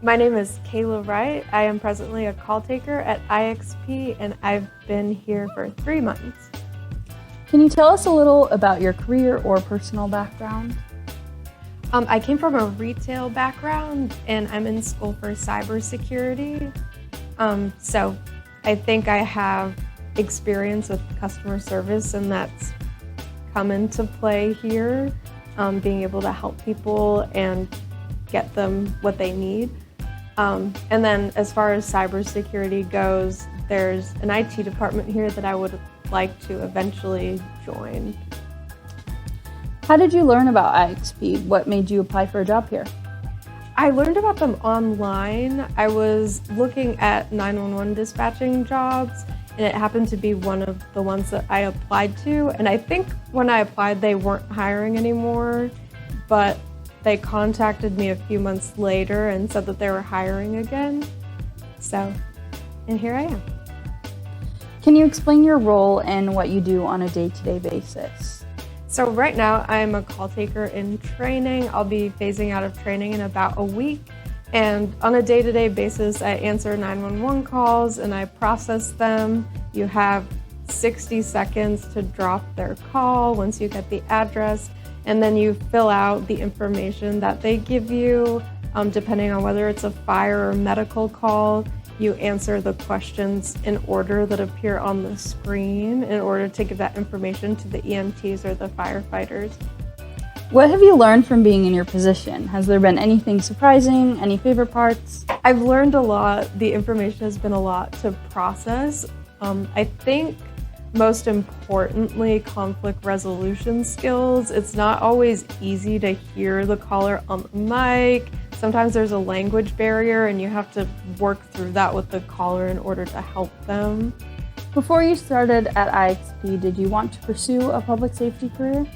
My name is Kayla Wright. I am presently a call taker at IXP, and I've been here for 3 months. Can you tell us a little about your career or personal background? I came from a retail background, and I'm in school for cybersecurity. So I think I have experience with customer service, and that's come into play here, being able to help people and get them what they need. And then as far as cybersecurity goes, there's an IT department here that I would like to eventually join. How did you learn about IXP? What made you apply for a job here? I learned about them online. I was looking at 911 dispatching jobs, and it happened to be one of the ones that I applied to. And I think when I applied, they weren't hiring anymore, but they contacted me a few months later and said that they were hiring again. And here I am. Can you explain your role and what you do on a day-to-day basis? So right now I'm a call taker in training. I'll be phasing out of training in about a week. And on a day-to-day basis, I answer 911 calls and I process them. You have 60 seconds to drop their call once you get the address, and then you fill out the information that they give you. Depending on whether it's a fire or medical call, you answer the questions in order that appear on the screen in order to give that information to the EMTs or the firefighters. What have you learned from being in your position? Has there been anything surprising, any favorite parts? I've learned a lot. The information has been a lot to process. I think most importantly, conflict resolution skills. It's not always easy to hear the caller on the mic. Sometimes there's a language barrier and you have to work through that with the caller in order to help them. Before you started at IXP, did you want to pursue a public safety career?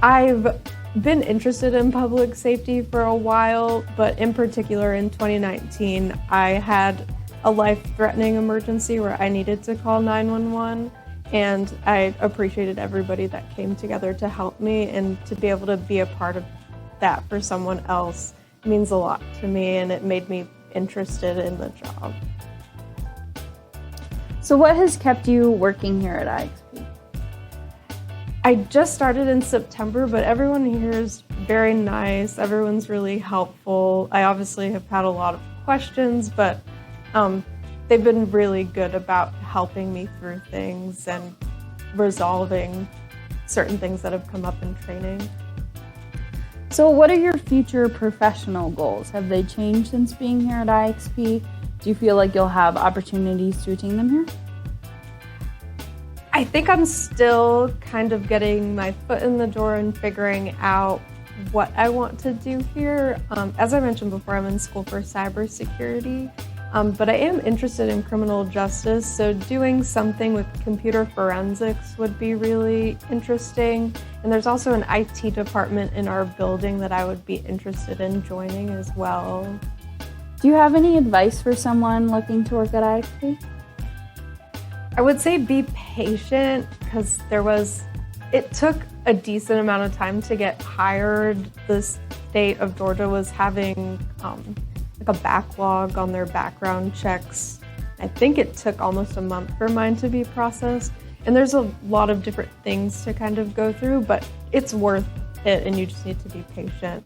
I've been interested in public safety for a while, but in particular in 2019, I had a life-threatening emergency where I needed to call 911, and I appreciated everybody that came together to help me, and to be able to be a part of that for someone else means a lot to me, and it made me interested in the job. So what has kept you working here at IXP? I just started in September, but everyone here is very nice. Everyone's really helpful. I obviously have had a lot of questions, but they've been really good about helping me through things and resolving certain things that have come up in training. So what are your future professional goals? Have they changed since being here at IXP? Do you feel like you'll have opportunities to attain them here? I think I'm still kind of getting my foot in the door and figuring out what I want to do here. As I mentioned before, I'm in school for cybersecurity, but I am interested in criminal justice, so doing something with computer forensics would be really interesting. And there's also an IT department in our building that I would be interested in joining as well. Do you have any advice for someone looking to work at IXP? I would say be patient, because it took a decent amount of time to get hired. The state of Georgia was having like a backlog on their background checks. I think it took almost a month for mine to be processed. And there's a lot of different things to kind of go through, but it's worth it, and you just need to be patient.